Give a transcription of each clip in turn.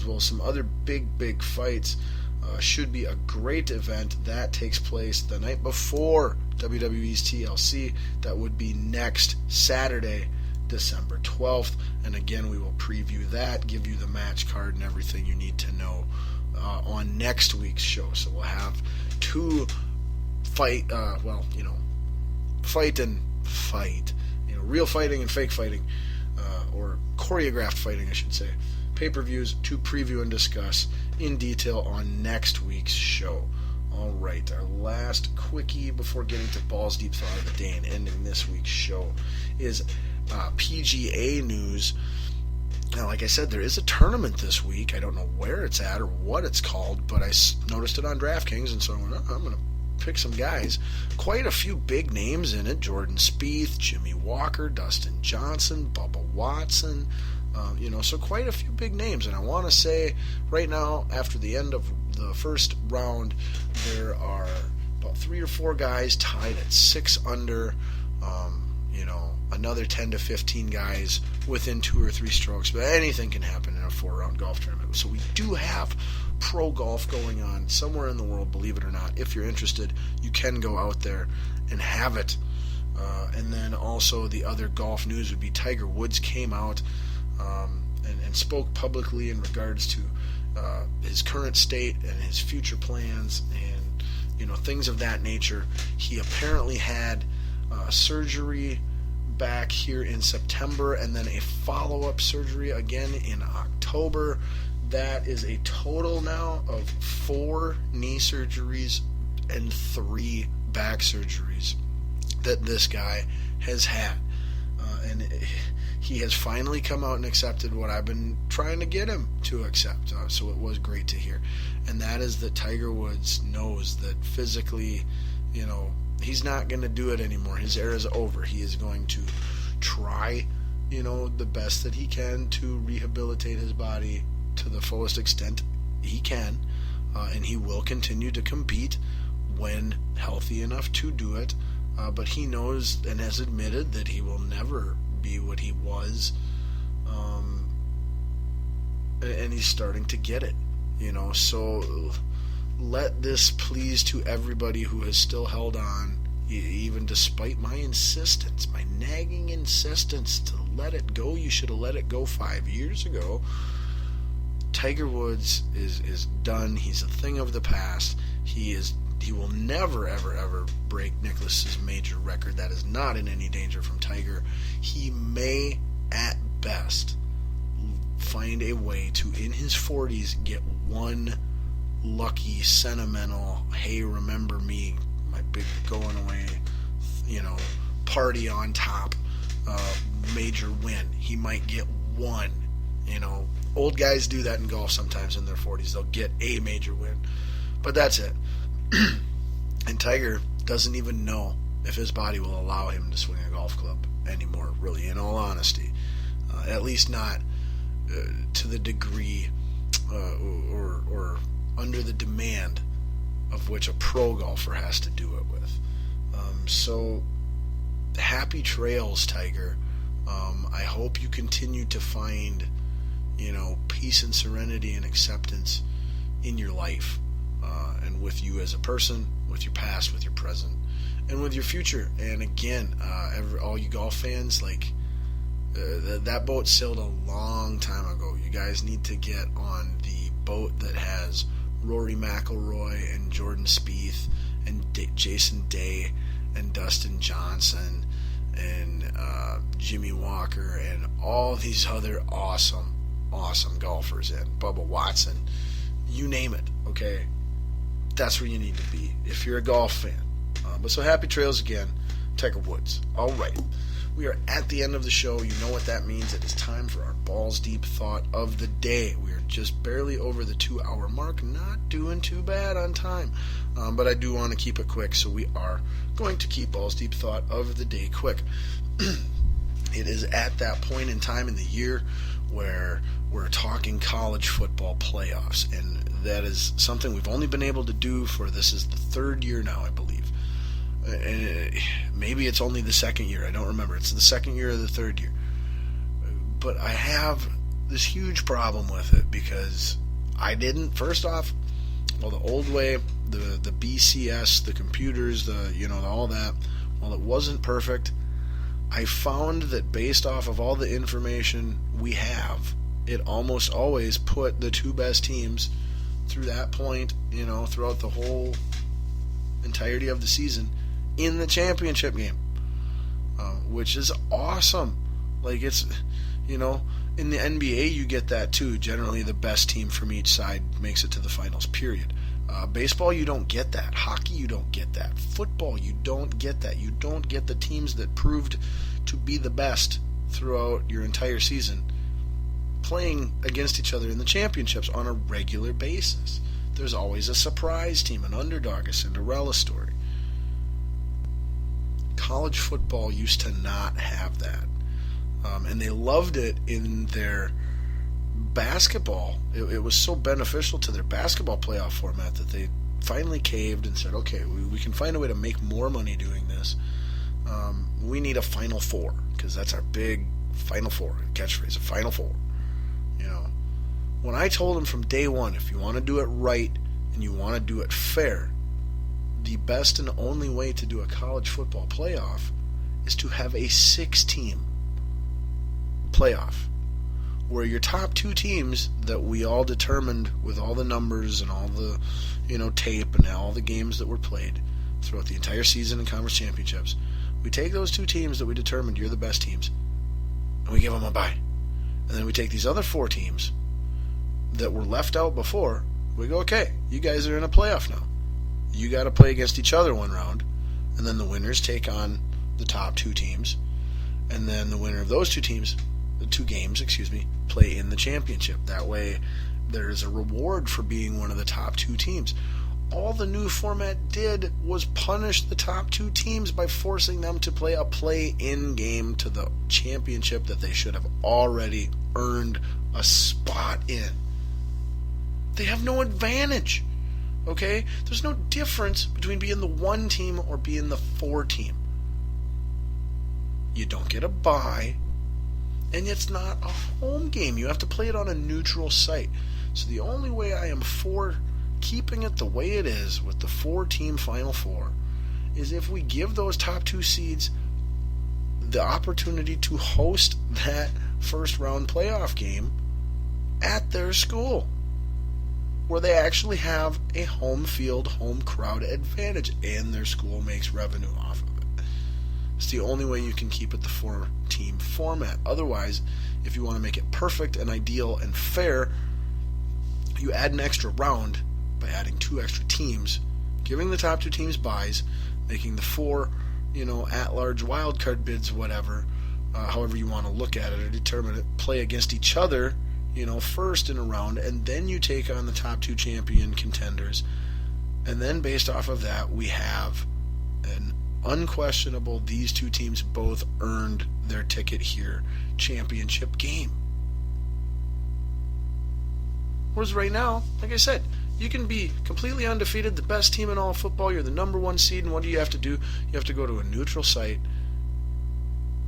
as well as some other big fights. Should be a great event. That takes place the night before WWE's TLC. That would be next Saturday, December 12th. And again, we will preview that, give you the match card and everything you need to know on next week's show. So we'll have two fight and fight. Real fighting and fake fighting, or choreographed fighting, I should say. Pay-per-views to preview and discuss in detail on next week's show. All right, our last quickie before getting to Balls Deep Thought of the Day and ending this week's show is PGA news. Now, like I said, there is a tournament this week. I don't know where it's at or what it's called, but I noticed it on DraftKings, and so I went, I'm going to pick some guys. Quite a few big names in it. Jordan Spieth, Jimmy Walker, Dustin Johnson, Bubba Watson. So quite a few big names. And I want to say right now, after the end of the first round, there are about 3 or 4 guys tied at 6 under. Another 10 to 15 guys within 2 or 3 strokes. But anything can happen in a 4-round golf tournament. So we do have pro golf going on somewhere in the world, believe it or not. If you're interested, you can go out there and have it. And then also the other golf news would be Tiger Woods came out and spoke publicly in regards to his current state and his future plans and things of that nature. He apparently had surgery back here in September and then a follow-up surgery again in October. That is a total now of 4 knee surgeries and 3 back surgeries that this guy has had. And he has finally come out and accepted what I've been trying to get him to accept. So it was great to hear. And that is that Tiger Woods knows that physically, he's not going to do it anymore. His era is over. He is going to try, the best that he can to rehabilitate his body to the fullest extent he can. And he will continue to compete when healthy enough to do it. But he knows and has admitted that he will never be what he was. And he's starting to get it. So let this please to everybody who has still held on, even despite my insistence, my nagging insistence to let it go. You should have let it go 5 years ago. Tiger Woods is done. He's a thing of the past. He will never, ever break Nicklaus's major record. That is not in any danger from Tiger. He may, at best, find a way to, in his 40s, get one lucky, sentimental, hey, remember me, my big going away, party on top, major win. He might get one. Old guys do that in golf sometimes in their 40s. They'll get a major win. But that's it. And Tiger doesn't even know if his body will allow him to swing a golf club anymore, really, in all honesty. At least not to the degree or under the demand of which a pro golfer has to do it with. So happy trails, Tiger. I hope you continue to find, peace and serenity and acceptance in your life, and with you as a person, with your past, with your present, and with your future. And again, all you golf fans, that boat sailed a long time ago. You guys need to get on the boat that has Rory McIlroy and Jordan Spieth and Jason Day and Dustin Johnson and Jimmy Walker and all these other awesome golfers in Bubba Watson. You name it, okay? That's where you need to be if you're a golf fan. But so happy trails again, Tiger Woods. All right. We are at the end of the show. You know what that means. It is time for our Balls Deep Thought of the Day. We are just barely over the 2-hour mark. Not doing too bad on time. But I do want to keep it quick, so we are going to keep Balls Deep Thought of the Day quick. It is at that point in time in the year where we're talking college football playoffs. And that is something we've only been able to do this is the 3rd year now, I believe. Maybe it's only the 2nd year. I don't remember. It's the 2nd year or the 3rd year. But I have this huge problem with it because I didn't. First off, well, the old way, the BCS, the computers, all that. While it wasn't perfect, I found that based off of all the information we have, it almost always put the two best teams through that point, throughout the whole entirety of the season in the championship game, which is awesome. Like, it's, in the NBA you get that too. Generally the best team from each side makes it to the finals, period. Baseball, you don't get that. Hockey, you don't get that. Football, you don't get that. You don't get the teams that proved to be the best throughout your entire season playing against each other in the championships on a regular basis. There's always a surprise team, an underdog, a Cinderella story. College football used to not have that. And they loved it in their basketball. It was so beneficial to their basketball playoff format that they finally caved and said, okay, we can find a way to make more money doing this. We need a Final Four, because that's our big Final Four catchphrase, a Final Four. When I told them from day one, if you want to do it right and you want to do it fair, the best and only way to do a college football playoff is to have a 6-team playoff, where your top 2 teams that we all determined with all the numbers and all the tape and all the games that were played throughout the entire season and conference championships, we take those 2 teams that we determined you're the best teams and we give them a bye. And then we take these other 4 teams that were left out before, we go, okay, you guys are in a playoff now. You got to play against each other one round, and then the winners take on the top 2 teams, and then the winner of those 2 teams, the 2 games, play in the championship. That way there's a reward for being one of the top 2 teams. All the new format did was punish the top 2 teams by forcing them to play a play-in game to the championship that they should have already earned a spot in. They have no advantage, okay? There's no difference between being the 1 team or being the 4 team. You don't get a bye, and it's not a home game. You have to play it on a neutral site. So the only way I am for keeping it the way it is with the 4-team Final Four is if we give those top 2 seeds the opportunity to host that first-round playoff game at their school, where they actually have a home field, home crowd advantage, and their school makes revenue off of it. It's the only way you can keep it the 4-team format. Otherwise, if you want to make it perfect and ideal and fair, you add an extra round by adding 2 extra teams, giving the top 2 teams byes, making the 4, at-large wildcard bids, whatever, however you want to look at it or determine it, play against each other, first in a round, and then you take on the top 2 champion contenders. And then based off of that, we have an unquestionable, these 2 teams both earned their ticket here championship game. Whereas right now, like I said, you can be completely undefeated, the best team in all of football, you're the number 1 seed, and what do you have to do? You have to go to a neutral site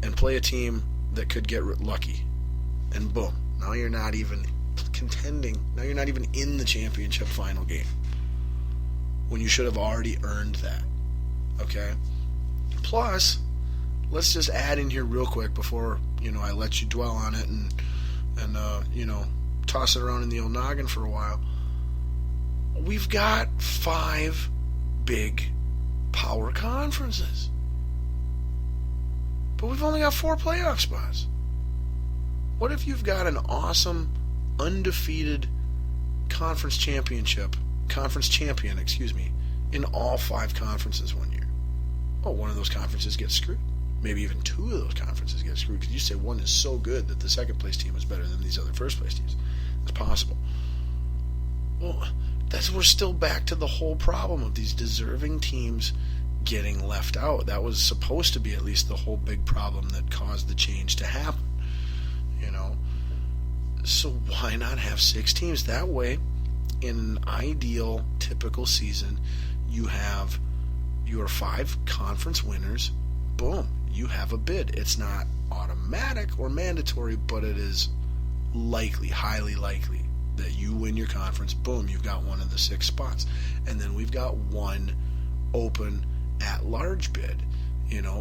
and play a team that could get lucky. And boom, now you're not even contending, now you're not even in the championship final game, when you should have already earned that. Okay? Plus, let's just add in here real quick before, I let you dwell on it and toss it around in the old noggin for a while. We've got 5 big power conferences, but we've only got 4 playoff spots. What if you've got an awesome, undefeated conference champion, in all 5 conferences one year? Oh, one of those conferences gets screwed. Maybe even 2 of those conferences get screwed because you say one is so good that the second place team is better than these other first place teams. It's possible. Well, we're still back to the whole problem of these deserving teams getting left out. That was supposed to be at least the whole big problem that caused the change to happen. So why not have 6 teams? That way, in an ideal, typical season, you have your 5 conference winners. Boom, you have a bid. It's not automatic or mandatory, but it is highly likely, that you win your conference. Boom, you've got one of the 6 spots. And then we've got one open at-large bid,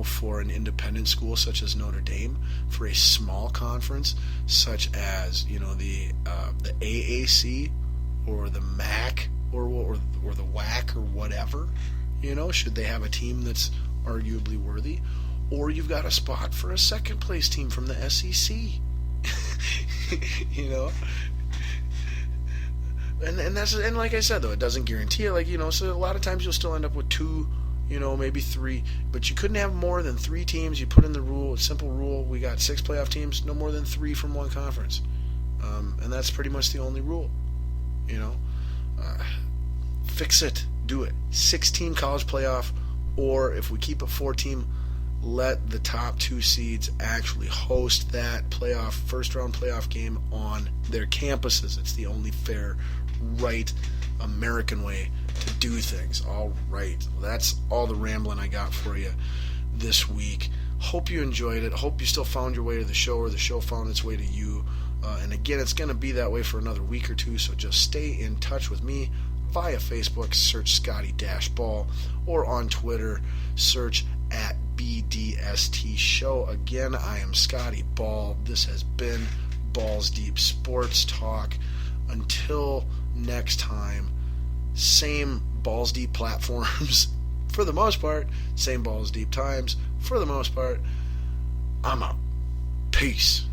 for an independent school such as Notre Dame, for a small conference such as, the AAC or the MAC or the WAC or whatever, should they have a team that's arguably worthy. Or you've got a spot for a second place team from the SEC. And like I said, though, it doesn't guarantee it. So a lot of times you'll still end up with 2, maybe 3, but you couldn't have more than 3 teams. You put in the rule, a simple rule. We got 6 playoff teams, no more than 3 from one conference, and that's pretty much the only rule. Fix it, do it. 6-team college playoff, or if we keep it 4-team, let the top 2 seeds actually host that first round playoff game on their campuses. It's the only fair, right, American way to do things. All right, well, that's all the rambling I got for you this week. Hope you enjoyed it. Hope you still found your way to the show, or the show found its way to you. And again, it's going to be that way for another week or 2, so just stay in touch with me via Facebook, search Scotty-Ball, or on Twitter, search at BDST Show. Again, I am Scotty Ball. This has been Balls Deep Sports Talk. Until next time, same Balls Deep platforms for the most part, same Balls Deep times for the most part. I'm out. Peace.